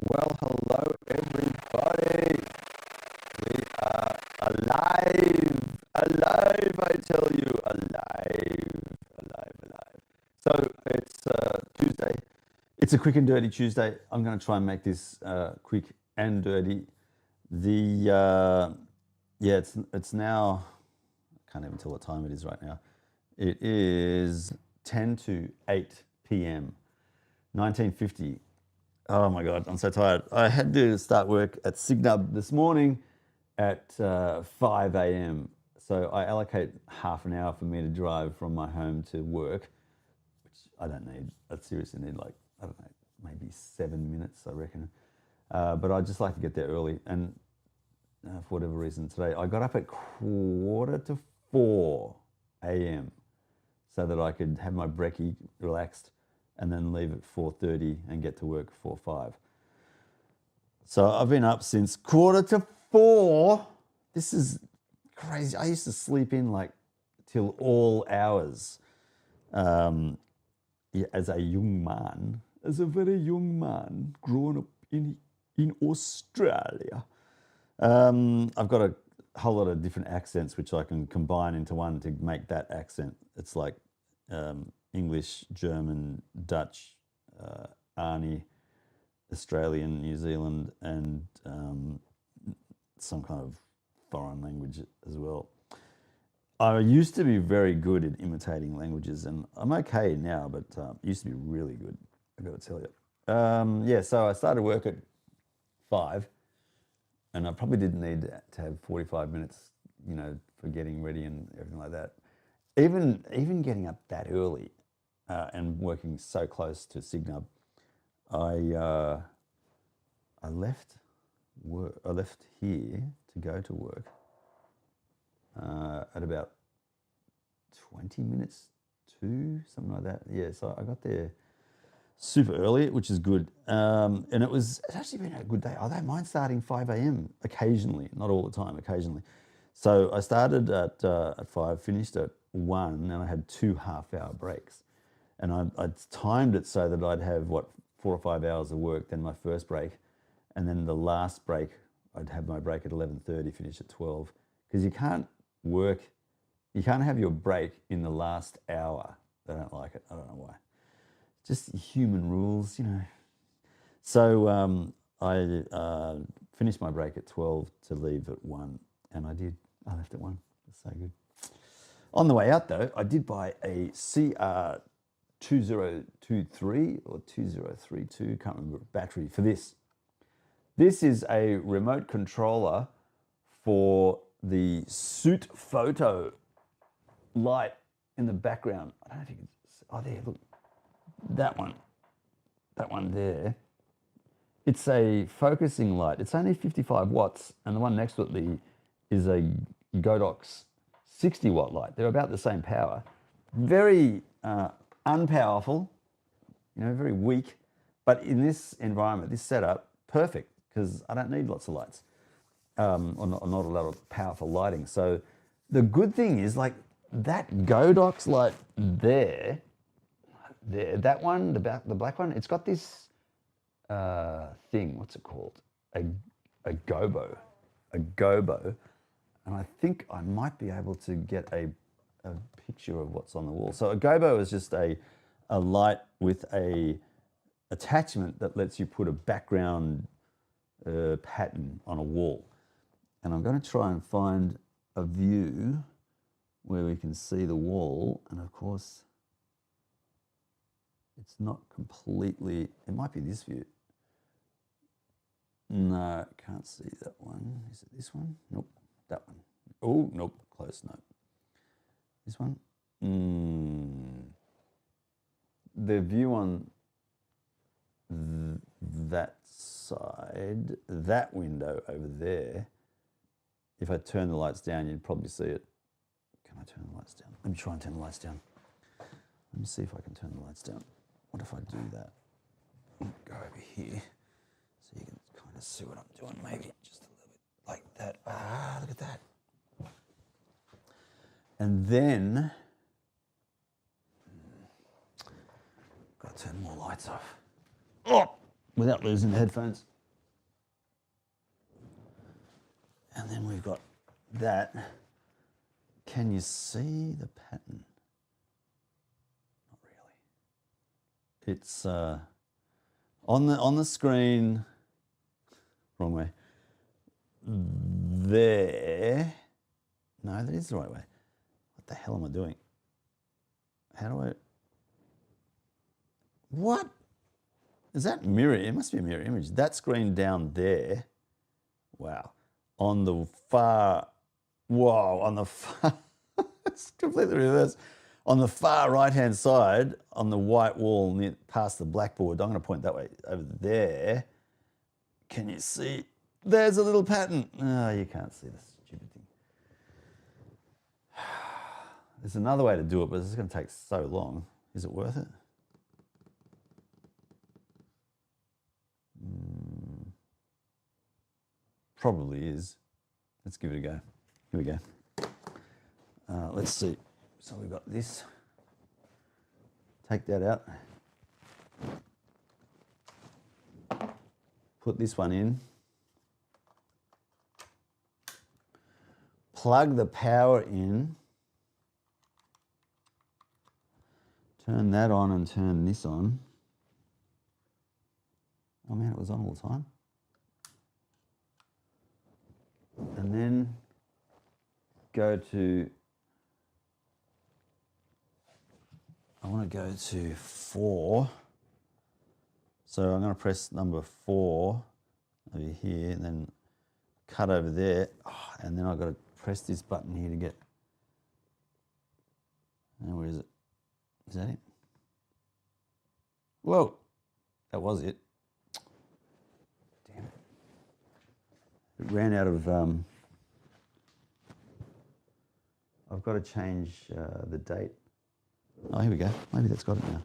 Well, hello everybody. We are alive, I tell you, alive. So it's Tuesday. It's a quick and dirty Tuesday. I'm going to try and make this quick and dirty. It's now. I can't even tell what time it is right now. It is 10 to 8 p.m. 1950. Oh my God, I'm so tired. I had to start work at Signub this morning at 5 a.m. So I allocate half an hour for me to drive from my home to work, which I don't need. I seriously need maybe 7 minutes, I reckon. But I just like to get there early. And for whatever reason today, I got up at 3:45 a.m. so that I could have my brekkie relaxed and then leave at 4:30 and get to work 4:05. So I've been up since 3:45. This is crazy. I used to sleep in till all hours as a young man, as a very young man, growing up in Australia. I've got a whole lot of different accents which I can combine into one to make that accent. It's like English, German, Dutch, Arnie, Australian, New Zealand, and some kind of foreign language as well. I used to be very good at imitating languages, and I'm okay now, but used to be really good, I've got to tell you. So I started work at 5, and I probably didn't need to have 45 minutes, for getting ready and everything like that. Even getting up that early and working so close to Signub, I left work. I left here to go to work at about 20 minutes to something like that. Yeah, so I got there super early, which is good. And it's actually been a good day. I don't mind starting 5 a.m. occasionally, not all the time, occasionally. So I started at 5, finished at 1, and I had 2 half-hour breaks. And I'd timed it so that I'd have, 4 or 5 hours of work, then my first break, and then the last break, I'd have my break at 11:30, finish at 12. Because you can't have your break in the last hour. They don't like it. I don't know why. Just human rules, So I finished my break at 12 to leave at 1, and I did. I left at 1. It's so good. On the way out, though, I did buy a CR2023 or 2032, can't remember, battery for this. This is a remote controller for the Suit Photo light in the background. I don't know if you can. Oh, there, look. That one there. It's a focusing light. It's only 55 watts, and the one next to it is a Godox 60 watt light. They're about the same power. Very unpowerful, very weak. But in this environment, this setup, perfect, because I don't need lots of lights, or not a lot of powerful lighting. So the good thing is, that Godox light there, that one, the black one, it's got this thing. What's it called? A gobo, and I think I might be able to get a picture of what's on the wall. So a gobo is just a light with a attachment that lets you put a background pattern on a wall. And I'm going to try and find a view where we can see the wall, and of course, it's not completely, it might be this view. No, can't see that one. Is it this one? Nope, that one. Oh, nope, close, no. This one? The view on that side, that window over there, if I turn the lights down, you'd probably see it. Can I turn the lights down? Let me try and turn the lights down. Let me see if I can turn the lights down. What if I do that? Go over here so you can kind of see what I'm doing, maybe just a little bit like that. Ah, look at that. And then, got to turn more lights off. Oh, without losing the headphones. And then we've got that. Can you see the pattern? Not really. It's on the screen. Wrong way. There. No, that is the right way. What the hell am I doing? How do I? What? Is that mirror? It must be a mirror image. That screen down there. Wow. On the far. Whoa. On the far. It's completely reversed. On the far right-hand side, on the white wall near, past the blackboard, I'm going to point that way, over there. Can you see? There's a little pattern. Oh, you can't see this stupid thing. There's another way to do it, but this is going to take so long. Is it worth it? Probably is. Let's give it a go. Here we go. Let's see. So we've got this. Take that out. Put this one in. Plug the power in. Turn that on and turn this on. Oh man, it was on all the time. And then go to, I want to go to 4. So I'm going to press number 4 over here and then cut over there. Oh, and then I've got to press this button here to get, and where is it? Is that it? Whoa, that was it. Damn it. It ran out of, I've got to change the date. Oh, here we go. Maybe that's got it now.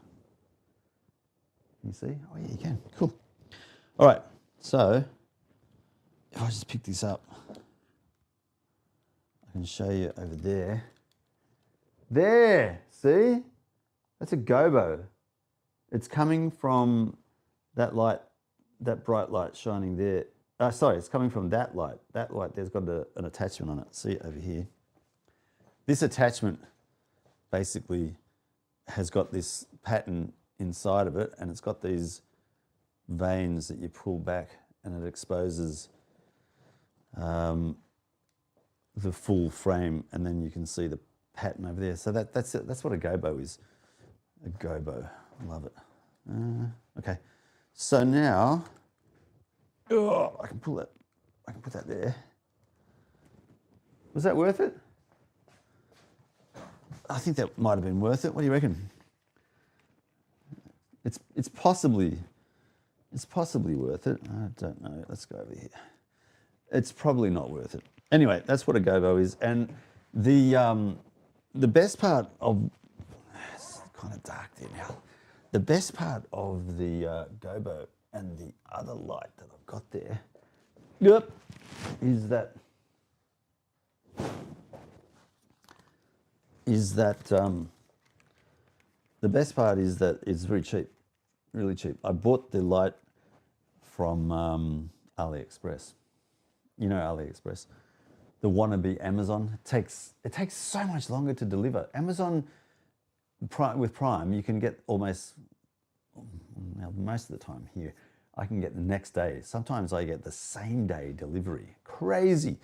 Can you see? Oh, yeah, you can. Cool. All right. So if I just pick this up, I can show you over there. There, see? That's a gobo. It's coming from that light, that bright light shining there. Sorry, it's coming from that light. That light, there's got an attachment on it. See over here? This attachment basically has got this pattern inside of it, and it's got these veins that you pull back, and it exposes the full frame, and then you can see the pattern over there. So that's it. That's what a gobo is. A gobo. I love it. Okay. So now, I can pull that. I can put that there. Was that worth it? I think that might have been worth it. What do you reckon? It's possibly worth it. I don't know. Let's go over here. It's probably not worth it. Anyway, that's what a gobo is. And the best part of, it's kind of dark there now. The best part of the gobo and the other light that I've got there, is that the best part is that it's very cheap, really cheap. I bought the light from AliExpress. You know AliExpress, the wannabe Amazon. It takes so much longer to deliver. Amazon with Prime, you can get almost, well, most of the time here, I can get the next day. Sometimes I get the same day delivery. Crazy.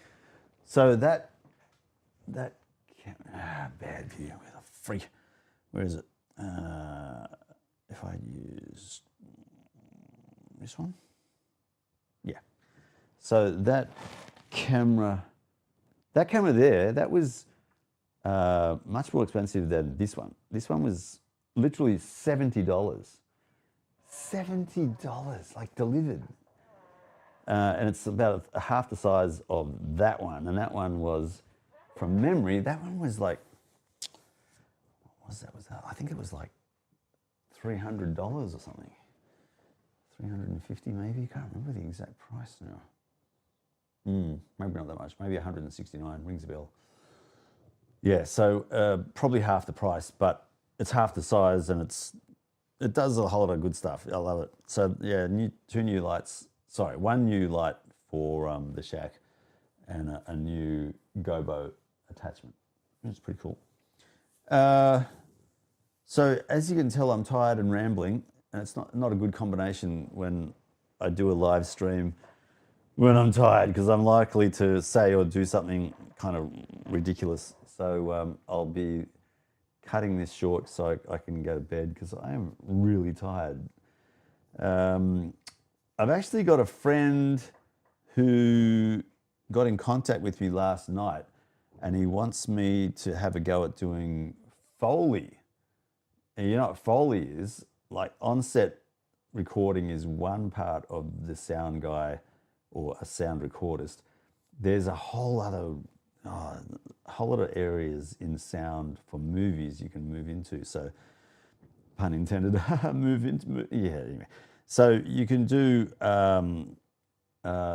So that bad view with a freak. Where is it? If I use this one, yeah. So that camera there, that was much more expensive than this one. This one was literally $70. $70, like delivered. And it's about half the size of that one. And that one was, from memory, that one was like, what was that? I think it was like $300 or something. 350 maybe, can't remember the exact price now. Maybe not that much, maybe 169, rings a bell. Yeah, so probably half the price, but it's half the size and it does a whole lot of good stuff. I love it. So yeah, one new light for the Schack, and a new gobo attachment. It's pretty cool. So as you can tell, I'm tired and rambling, and it's not a good combination when I do a live stream when I'm tired, because I'm likely to say or do something kind of ridiculous. So I'll be cutting this short so I can go to bed, because I am really tired. I've actually got a friend who got in contact with me last night, and he wants me to have a go at doing Foley. And you know what Foley is? Like, on-set recording is one part of the sound guy or a sound recordist. There's a whole lot of areas in sound for movies you can move into. So, pun intended, anyway. So you can do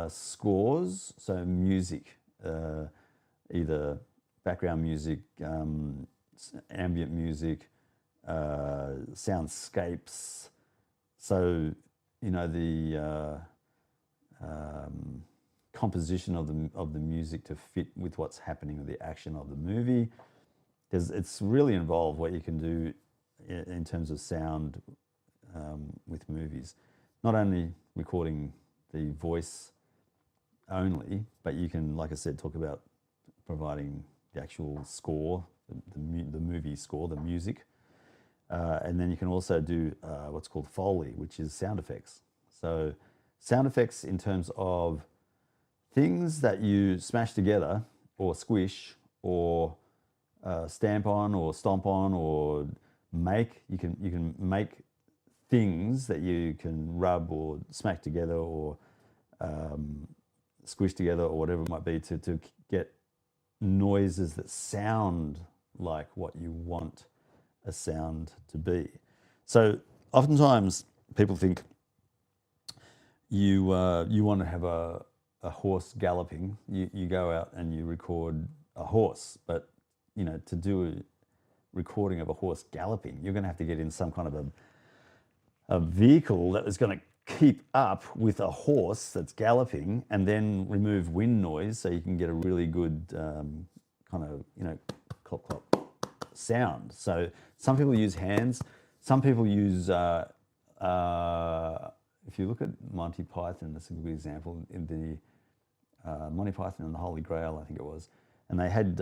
scores, so music, either background music, ambient music, soundscapes. So, you know, the composition of the music to fit with what's happening with the action of the movie. It's really involved what you can do in terms of sound with movies. Not only recording the voice only, but you can, like I said, talk about providing the actual score, the movie score, the music. And then you can also do what's called Foley, which is sound effects. So sound effects in terms of things that you smash together or squish or stamp on or stomp on or make. You can make things that you can rub or smack together or squish together or whatever it might be to get noises that sound like what you want a sound to be. So oftentimes people think you want to have a horse galloping. You go out and you record a horse, but you know, to do a recording of a horse galloping, you're going to have to get in some kind of a vehicle that is going to keep up with a horse that's galloping, and then remove wind noise so you can get a really good kind of, you know, clop clop sound. So some people use hands, some people use if you look at Monty Python, that's a good example. In the Monty Python and the Holy Grail, I think it was, and they had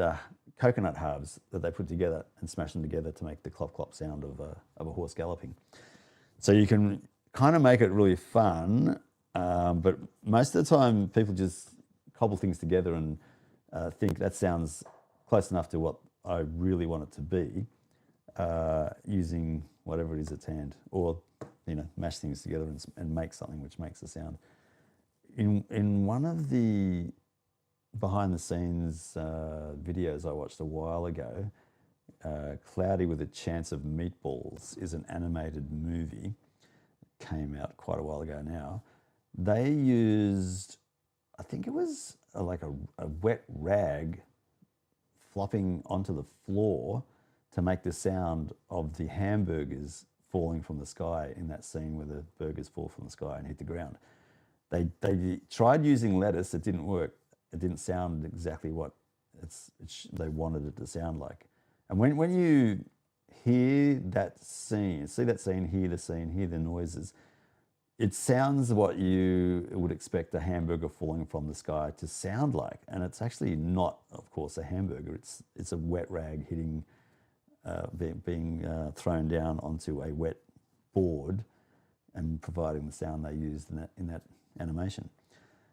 coconut halves that they put together and smashed them together to make the clop clop sound of a horse galloping. So you can kind of make it really fun, but most of the time people just cobble things together and think that sounds close enough to what I really want it to be, using whatever it is at hand, or you know, mash things together and make something which makes a sound. In one of the behind the scenes videos I watched a while ago, Cloudy with a Chance of Meatballs is an animated movie. It came out quite a while ago now. They used, I think it was like a wet rag flopping onto the floor to make the sound of the hamburgers falling from the sky in that scene where the burgers fall from the sky and hit the ground. They tried using lettuce, it didn't work. It didn't sound exactly what they wanted it to sound like. And when you hear that scene, see that scene, hear the scene, hear the noises, it sounds what you would expect a hamburger falling from the sky to sound like. And it's actually not, of course, a hamburger. It's a wet rag hitting, being thrown down onto a wet board and providing the sound they used in that animation.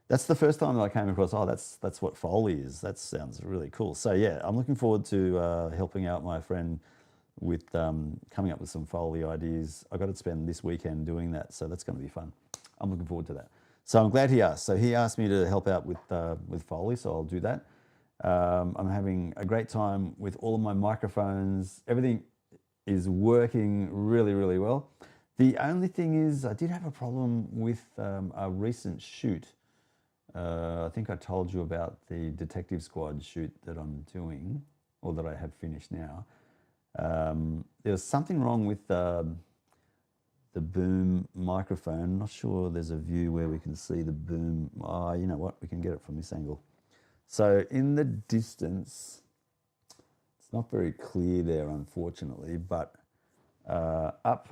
That's the first time that I came across, oh, that's what Foley is. That sounds really cool. So yeah, I'm looking forward to helping out my friend with coming up with some Foley ideas. I got to spend this weekend doing that, so that's going to be fun. I'm looking forward to that. So I'm glad he asked. So he asked me to help out with Foley, so I'll do that. I'm having a great time with all of my microphones. Everything is working really, really well. The only thing is I did have a problem with a recent shoot. I think I told you about the Detective Squad shoot that I'm doing, or that I have finished now. There was something wrong with the boom microphone. Not sure there's a view where we can see the boom. Oh, you know what? We can get it from this angle. So in the distance, it's not very clear there, unfortunately, but up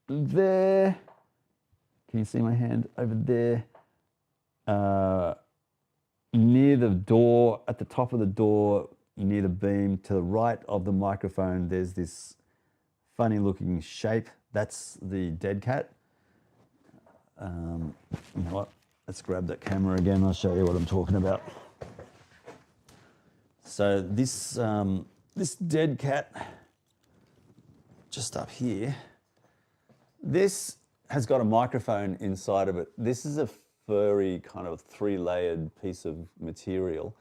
there, can you see my hand over there? Near the door, at the top of the door, near the beam, to the right of the microphone, there's this funny looking shape. That's the dead cat. You know what? Let's grab that camera again. I'll show you what I'm talking about. So this this dead cat, just up here, this has got a microphone inside of it. This is a furry kind of 3-layered piece of material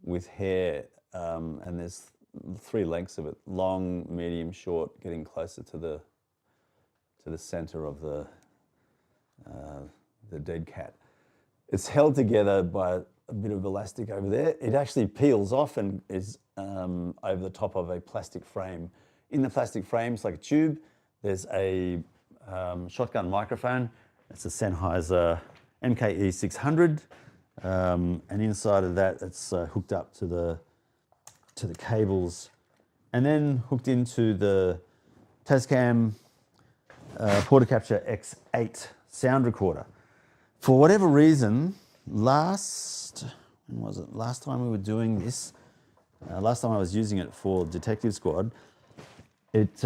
with hair, and there's 3 lengths of it: long, medium, short, getting closer to the center of the dead cat. It's held together by a bit of elastic over there. It actually peels off and is over the top of a plastic frame. In the plastic frame, it's like a tube. There's a shotgun microphone. It's a Sennheiser MKE 600, and inside of that, it's hooked up to the cables, and then hooked into the Tascam Portacapture X8 sound recorder. For whatever reason, last time we were doing this, last time I was using it for Detective Squad, it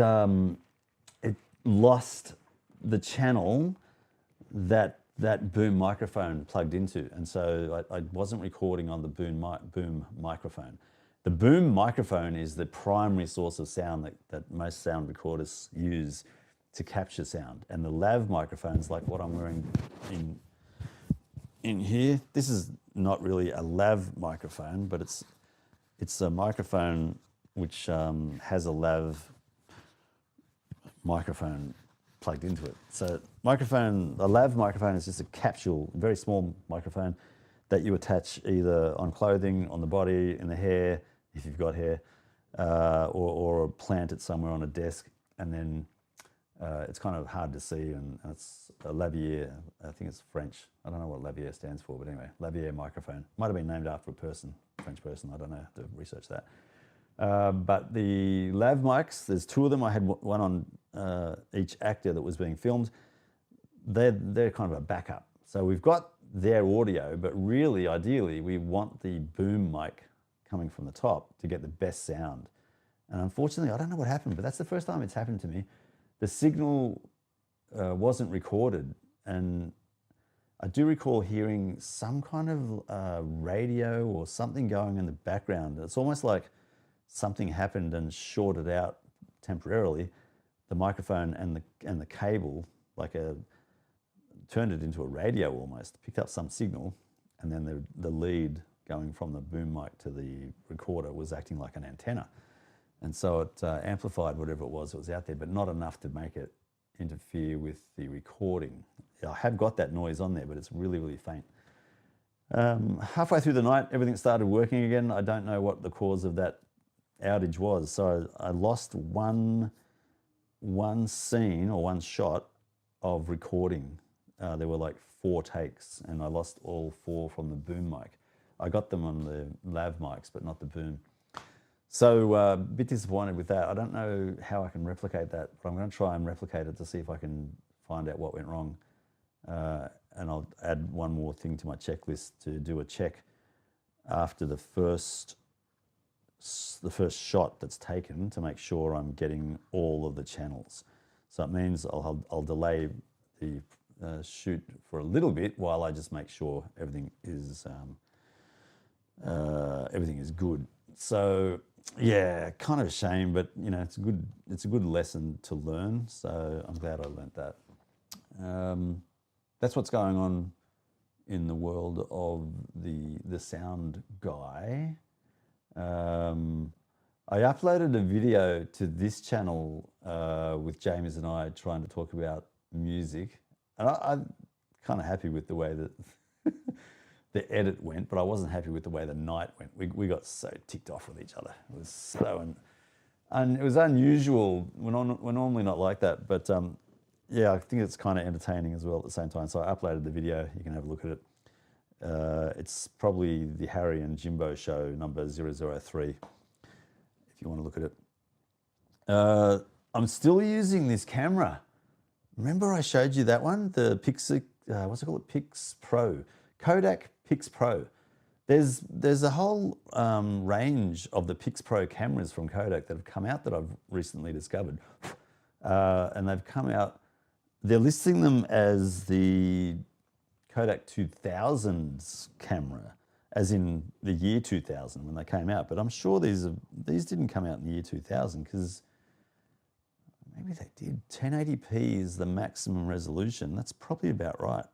lost the channel that boom microphone plugged into, and so I wasn't recording on the boom microphone. The boom microphone is the primary source of sound that most sound recorders use to capture sound, and the lav microphones, like what I'm wearing in here, this is not really a lav microphone, but it's a microphone which has a lav microphone plugged into it. So a lav microphone is just a capsule, very small microphone that you attach either on clothing, on the body, in the hair, if you've got hair, or plant it somewhere on a desk, and then it's kind of hard to see, and it's a lavalier. I think it's French. I don't know what lavalier stands for, but anyway, lavalier microphone. Might have been named after a person, French person. I don't know. I have to research that. But the lav mics, there's 2 of them. I had one on each actor that was being filmed. They're kind of a backup. So we've got their audio, but really, ideally, we want the boom mic coming from the top to get the best sound. And unfortunately, I don't know what happened, but that's the first time it's happened to me. The signal wasn't recorded, and I do recall hearing some kind of radio or something going in the background. It's almost like something happened and shorted out temporarily the microphone and the cable, turned it into a radio almost, picked up some signal, and then the lead going from the boom mic to the recorder was acting like an antenna. And so it amplified whatever it was that was out there, but not enough to make it interfere with the recording. I have got that noise on there, but it's really, really faint. Halfway through the night, everything started working again. I don't know what the cause of that outage was. So I lost one scene or one shot of recording. There were like 4 takes, and I lost all 4 from the boom mic. I got them on the lav mics, but not the boom. So a bit disappointed with that. I don't know how I can replicate that, but I'm going to try and replicate it to see if I can find out what went wrong. And I'll add one more thing to my checklist to do a check after the first shot that's taken to make sure I'm getting all of the channels. So it means I'll delay the shoot for a little bit while I just make sure everything is good. So yeah, kind of a shame, but you know, it's a good lesson to learn. So I'm glad I learnt that. That's what's going on in the world of the sound guy. I uploaded a video to this channel with James and I trying to talk about music, and I'm kind of happy with the way that the edit went, but I wasn't happy with the way the night went. We got so ticked off with each other. It was so, and it was unusual. We're normally not like that, but yeah, I think it's kind of entertaining as well at the same time. So I uploaded the video. You can have a look at it. It's probably the Harry and Jimbo show number 003, if you want to look at it. I'm still using this camera. Remember I showed you that one? The what's it called? Pix Pro. Kodak Pix Pro. There's a whole range of the Pix Pro cameras from Kodak that have come out that I've recently discovered. And they've come out, they're listing them as the Kodak 2000s camera, as in the year 2000 when they came out. But I'm sure these didn't come out in the year 2000, because maybe they did. 1080p is the maximum resolution. That's probably about right.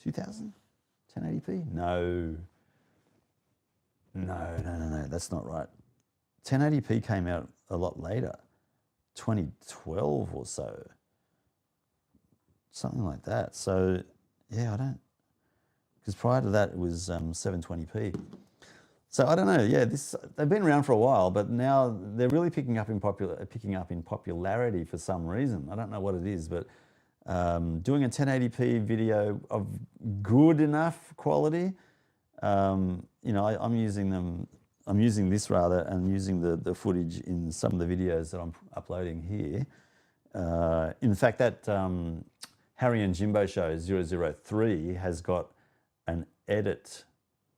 2000? 1080p? No, that's not right. 1080p came out a lot later, 2012 or so, something like that. So yeah, because prior to that it was 720p. So I don't know. Yeah, they've been around for a while, but now they're really picking up in popularity for some reason. I don't know what it is, but doing a 1080p video of good enough quality, I'm using this rather, and using the footage in some of the videos that I'm uploading here. In fact, that Harry and Jimbo show 003 has got an edit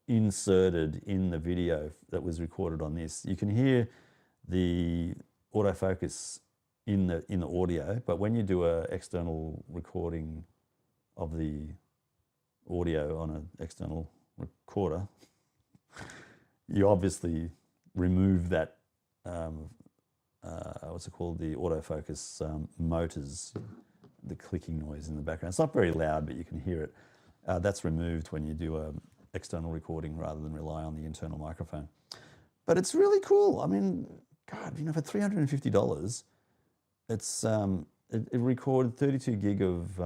inserted in the video that was recorded on this. You can hear the autofocus in the audio, but when you do an external recording of the audio on an external recorder, you obviously remove that what's it called, the autofocus motors, the clicking noise in the background. It's not very loud, but you can hear it. That's removed when you do an external recording rather than rely on the internal microphone. But it's really cool. I mean, God, for $350, it recorded 32 gig of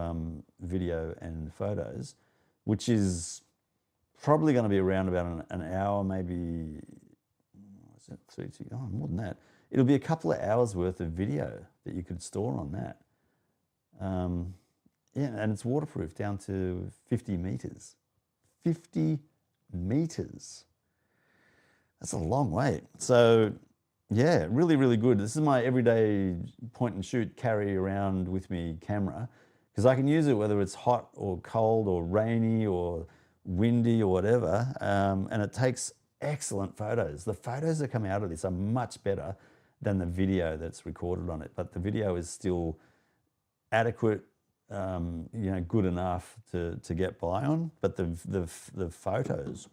video and photos, which is probably going to be around about an hour, maybe, what's it, 32? Oh, more than that. It'll be a couple of hours worth of video that you could store on that. Yeah, and it's waterproof down to 50 meters. 50 meters. That's a long way. So yeah, really, really good. This is my everyday point and shoot, carry around with me camera, because I can use it whether it's hot or cold or rainy or windy or whatever, and it takes excellent photos. The photos that come out of this are much better than the video that's recorded on it, but the video is still adequate, good enough to get by on. But the photos,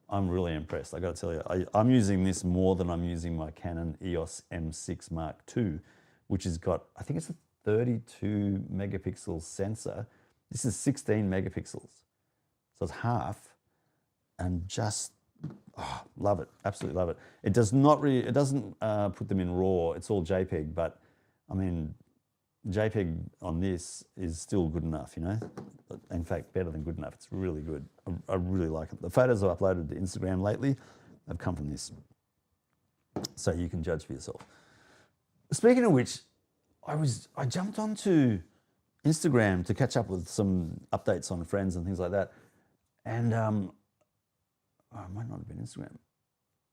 I'm really impressed. I got to tell you, I'm using this more than I'm using my Canon EOS M6 Mark II, which has got, I think it's a 32 megapixel sensor. This is 16 megapixels. So it's half, and just, love it, absolutely love it. It does not really, it doesn't put them in RAW, it's all JPEG, but I mean, JPEG on this is still good enough, In fact, better than good enough. It's really good. I really like it. The photos I've uploaded to Instagram lately have come from this. So you can judge for yourself. Speaking of which, I jumped onto Instagram to catch up with some updates on friends and things like that. And it might not have been Instagram.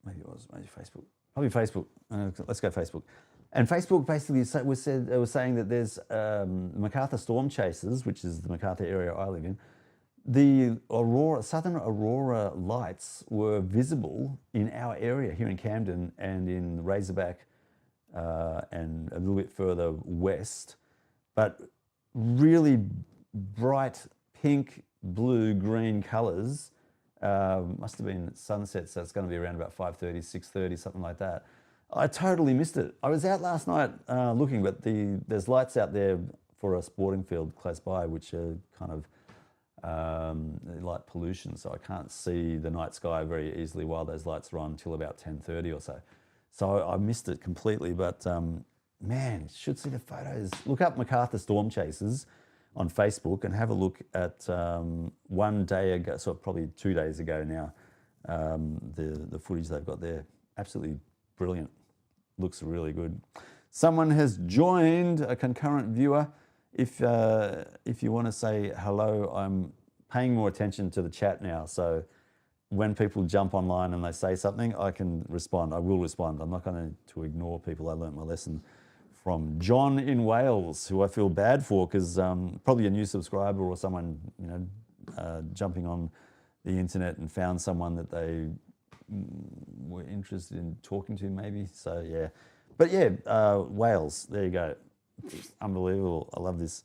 Maybe it was, maybe Facebook. Probably Facebook. Let's go Facebook. And Facebook basically was saying that there's MacArthur storm chasers, which is the MacArthur area I live in. The southern aurora lights were visible in our area here in Camden and in Razorback and a little bit further west. But really bright pink, blue, green colours. Must have been sunset, so it's going to be around about 5:30, 6:30, something like that. I totally missed it. I was out last night looking, but there's lights out there for a sporting field close by, which are kind of light pollution, so I can't see the night sky very easily while those lights are on until about 10:30 or so. So I missed it completely, but man, you should see the photos. Look up MacArthur Storm Chasers on Facebook and have a look at one day ago, so probably 2 days ago now, the footage they've got there. Absolutely brilliant. Looks really good. Someone has joined, a concurrent viewer. If you want to say hello, I'm paying more attention to the chat now. So when people jump online and they say something, I can respond. I will respond. I'm not going to ignore people. I learnt my lesson from John in Wales, who I feel bad for because probably a new subscriber or someone, jumping on the internet and found someone that they were interested in talking to, maybe. So yeah, but yeah, Wales. There you go. Unbelievable. I love this.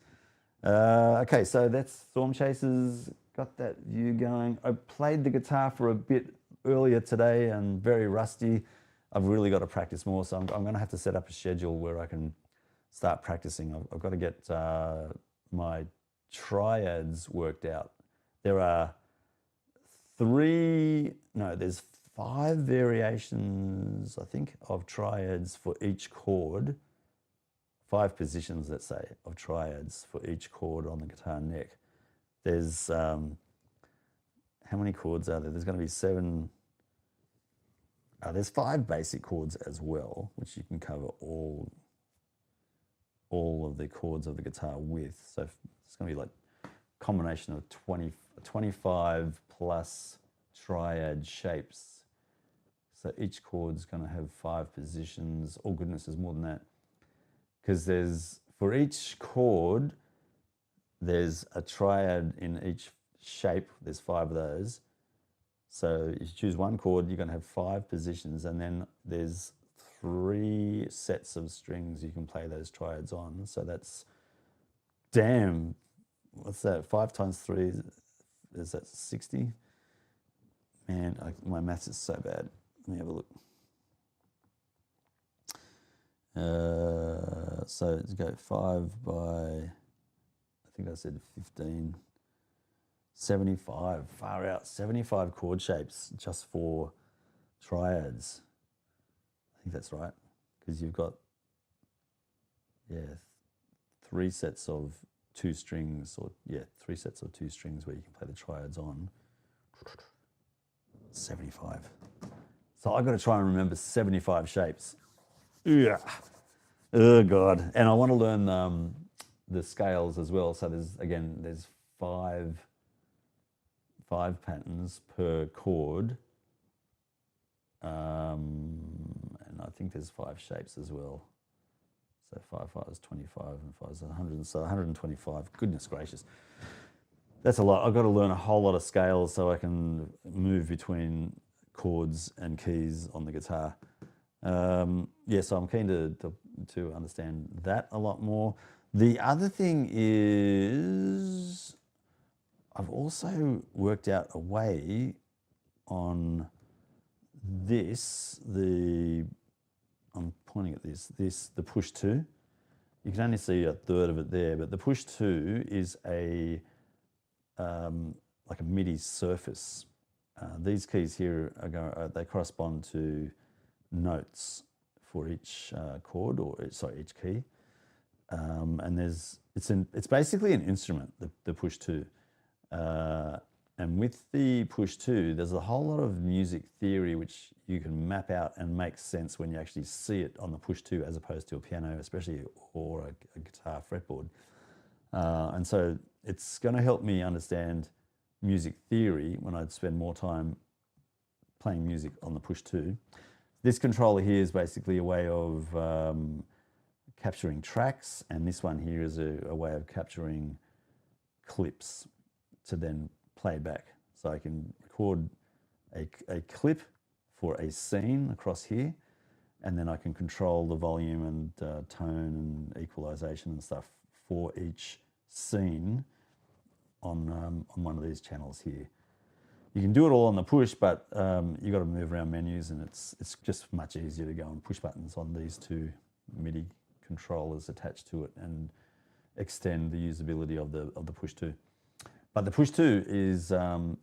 Okay, so that's Storm Chasers. Got that view going. I played the guitar for a bit earlier today and very rusty. I've really got to practice more, so I'm going to have to set up a schedule where I can start practicing. I've got to get my triads worked out. There are there's 5 variations, I think, of triads for each chord. 5 positions, let's say, of triads for each chord on the guitar neck. There's, how many chords are there? There's going to be 7. There's 5 basic chords as well, which you can cover all of the chords of the guitar with. So it's going to be like a combination of 25 plus triad shapes. So each chord's going to have 5 positions. Oh goodness, there's more than that. Because for each chord, there's a triad in each shape. There's 5 of those. So if you choose one chord, you're going to have 5 positions, and then there's 3 sets of strings you can play those triads on. So that's, damn, what's that? 5 times 3, is that 60? Man, my maths is so bad. Let me have a look. So let's go 5 by, I think I said 15. 75, far out, 75 chord shapes just for triads. I think that's right, because you've got, 3 sets of 2 strings, or 3 sets of 2 strings where you can play the triads on. 75. So I've got to try and remember 75 shapes. Yeah. Oh God. And I want to learn the scales as well. So there's 5 patterns per chord, and I think there's 5 shapes as well. So 5 is 25 and 5 is 100, so 125. Goodness gracious, that's a lot. I've got to learn a whole lot of scales so I can move between chords and keys on the guitar. So I'm keen to understand that a lot more. The other thing is, I've also worked out a way on this, I'm pointing at the push 2. You can only see a third of it there, but the push 2 is like a MIDI surface. These keys here they correspond to notes for each chord, each key. And it's basically an instrument, the push 2. And with the push 2, there's a whole lot of music theory which you can map out and make sense when you actually see it on the push 2 as opposed to a piano, especially, or a guitar fretboard. And so it's going to help me understand music theory when I spend more time playing music on the push 2. This controller here is basically a way of capturing tracks, and this one here is a way of capturing clips to then play back. So I can record a clip for a scene across here, and then I can control the volume and tone and equalization and stuff for each scene on one of these channels here. You can do it all on the push, but you've got to move around menus, and it's just much easier to go and push buttons on these 2 MIDI controllers attached to it and extend the usability of the push 2. But the push 2 is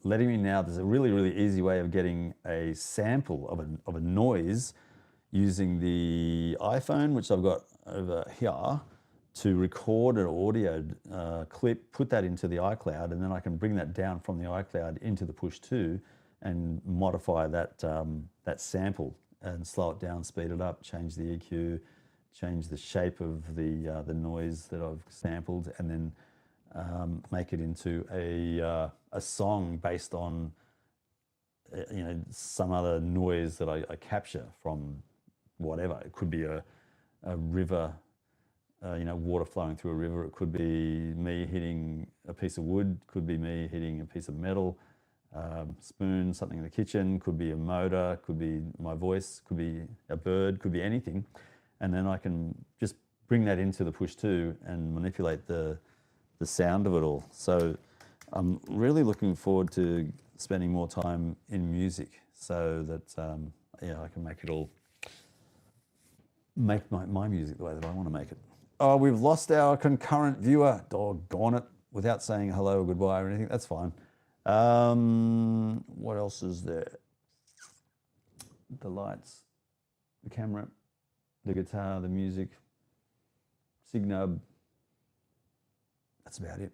letting me now, there's a really, really easy way of getting a sample of a noise using the iPhone, which I've got over here, to record an audio clip, put that into the iCloud, and then I can bring that down from the iCloud into the push 2 and modify that sample and slow it down, speed it up, change the EQ, change the shape of the noise that I've sampled, and then make it into a song based on some other noise that I capture from whatever. It could be a river, water flowing through a river. It could be me hitting a piece of wood. Could be me hitting a piece of metal, spoon, something in the kitchen. Could be a motor. Could be my voice. Could be a bird. Could be anything, and then I can just bring that into the Push 2 and manipulate the sound of it all. So I'm really looking forward to spending more time in music so that I can make my music the way that I want to make it. Oh, we've lost our concurrent viewer. Doggone it. Without saying hello or goodbye or anything, that's fine. What else is there? The lights, the camera, the guitar, the music, Signub. That's about it.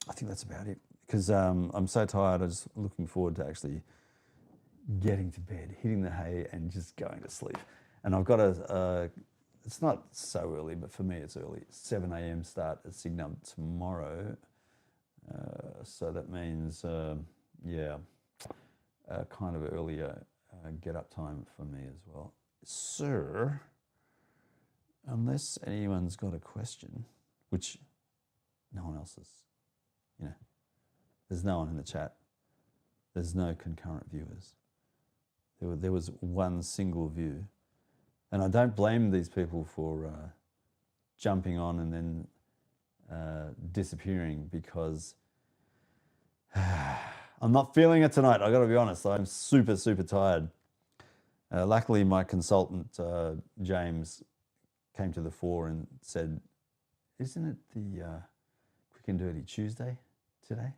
I think that's about it. Because I'm so tired, I'm just looking forward to actually getting to bed, hitting the hay and just going to sleep. And I've got it's not so early, but for me it's early, 7 a.m. start at Signum tomorrow. So that means, kind of earlier get up time for me as well. Sir, unless anyone's got a question, which no one else is, there's no one in the chat. There's no concurrent viewers. There was one single view. And I don't blame these people for jumping on and then disappearing because I'm not feeling it tonight. I've got to be honest. I'm super, super tired. Luckily, my consultant, James, came to the fore and said, isn't it the Quick and Dirty Tuesday today?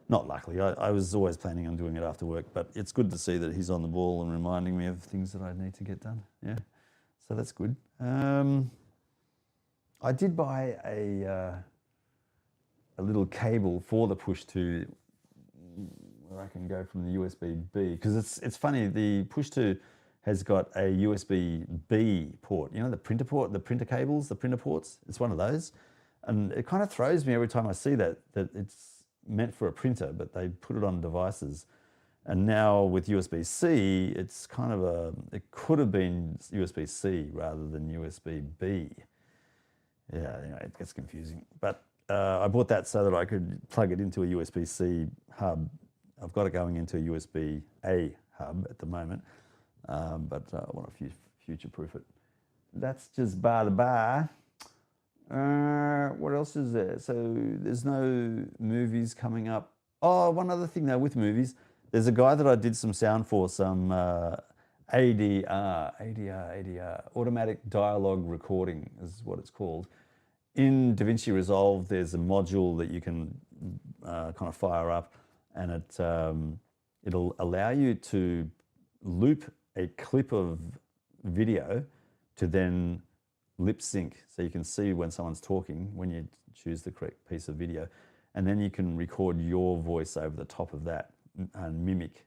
Not luckily. I was always planning on doing it after work, but it's good to see that he's on the ball and reminding me of things that I need to get done. Yeah, so that's good. I did buy a little cable for the Push 2 where I can go from the USB-B, because it's funny, the Push 2 has got a USB-B port, the printer port, the printer cables, the printer ports. It's one of those. And it kind of throws me every time I see that it's meant for a printer, but they put it on devices. And now with USB-C, it's kind of it could have been USB-C rather than USB-B. Yeah, it gets confusing. But I bought that so that I could plug it into a USB-C hub. I've got it going into a USB-A hub at the moment, but I want to future-proof it. That's just bar the bar. What else is there? So there's no movies coming up. Oh, one other thing though with movies, there's a guy that I did some sound for, some ADR, automatic dialogue recording is what it's called. In DaVinci Resolve, there's a module that you can kind of fire up, and it'll allow you to loop a clip of video to then lip sync, so you can see when someone's talking when you choose the correct piece of video, and then you can record your voice over the top of that and mimic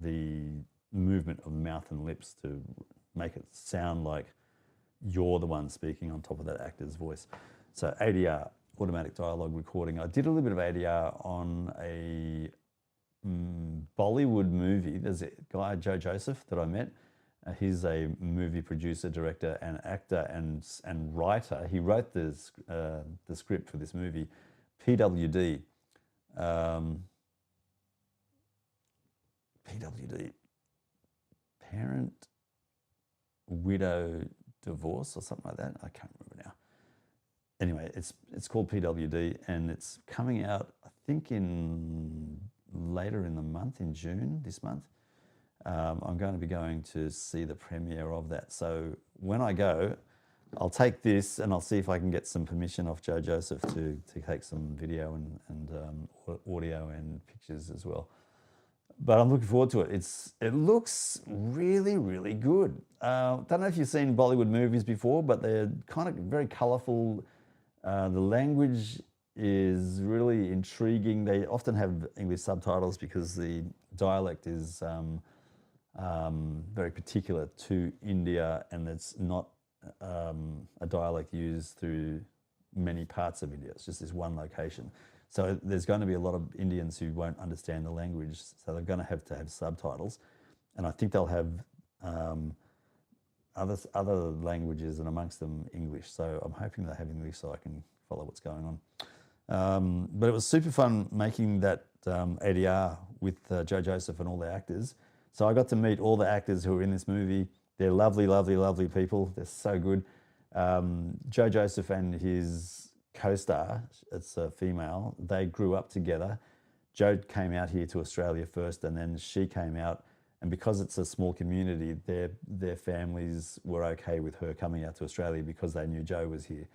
the movement of mouth and lips to make it sound like you're the one speaking on top of that actor's voice. So ADR, automatic dialogue recording. I did a little bit of ADR on a Bollywood movie. There's a guy, Joe Joseph, that I met. He's a movie producer, director, and actor and writer. He wrote the script for this movie, PWD. PWD, Parent, Widow, Divorce, or something like that. I can't remember now. Anyway, it's called PWD, and it's coming out, I think, later in the month, in June this month. I'm going to be going to see the premiere of that. So when I go, I'll take this and I'll see if I can get some permission off Joe Joseph to take some video and audio and pictures as well. But I'm looking forward to it. It looks really, really good. Don't know if you've seen Bollywood movies before, but they're kind of very colourful. The language is really intriguing. They often have English subtitles because the dialect is very particular to India, and it's not a dialect used many parts of India. It's just this one location. So there's going to be a lot of Indians who won't understand the language, so they're going to have subtitles. And I think they'll have other languages, and amongst them English. So I'm hoping they have English so I can follow what's going on. But it was super fun making that ADR with Joe Joseph and all the actors. So I got to meet all the actors who are in this movie. They're lovely, lovely, lovely people. They're so good. Joe Joseph and his co-star, it's a female, they grew up together. Joe came out here to Australia first, and then she came out. And because it's a small community, their families were okay with her coming out to Australia because they knew Joe was here.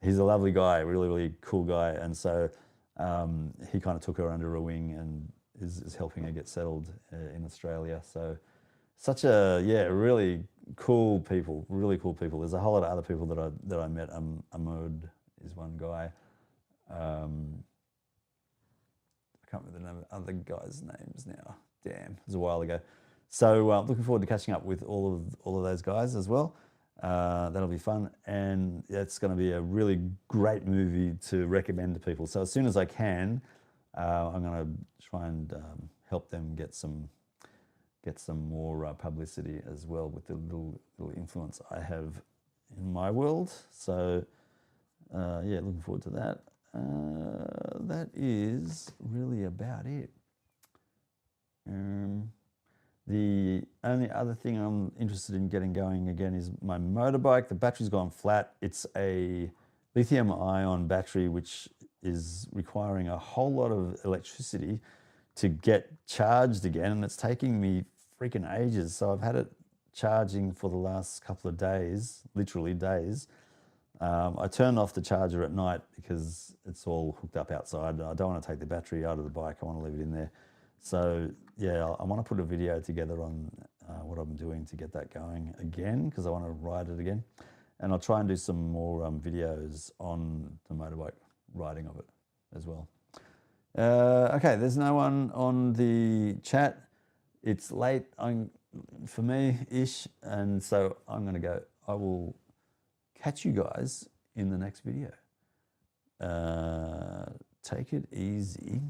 He's a lovely guy, really, really cool guy. And so he kind of took her under a wing and is helping her get settled in Australia. So such a, really cool people, really cool people. There's a whole lot of other people that I met. Ahmed is one guy. I can't remember the other guys' names now. Damn, it was a while ago. So looking forward to catching up with all of those guys as well. That'll be fun, and it's going to be a really great movie to recommend to people. So as soon as I can, I'm going to try and help them get some more publicity as well with the little influence I have in my world. So looking forward to that. That is really about it. The only other thing I'm interested in getting going again is my motorbike. The battery's gone flat. It's a lithium-ion battery, which is requiring a whole lot of electricity to get charged again, and it's taking me freaking ages. So I've had it charging for the last couple of days, literally days. I turn off the charger at night because it's all hooked up outside. I don't want to take the battery out of the bike. I want to leave it in there. So yeah, I want to put a video together on what I'm doing to get that going again, because I want to ride it again. And I'll try and do some more videos on the motorbike riding of it as well. Okay, there's no one on the chat. It's late for me-ish, and so I'm going to go. I will catch you guys in the next video. Take it easy.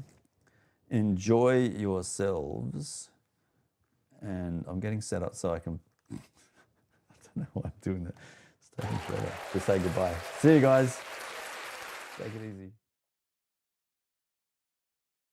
Enjoy yourselves. And I'm getting set up so I can, I don't know why I'm doing that. It's taking forever to say goodbye. See you guys. Take it easy.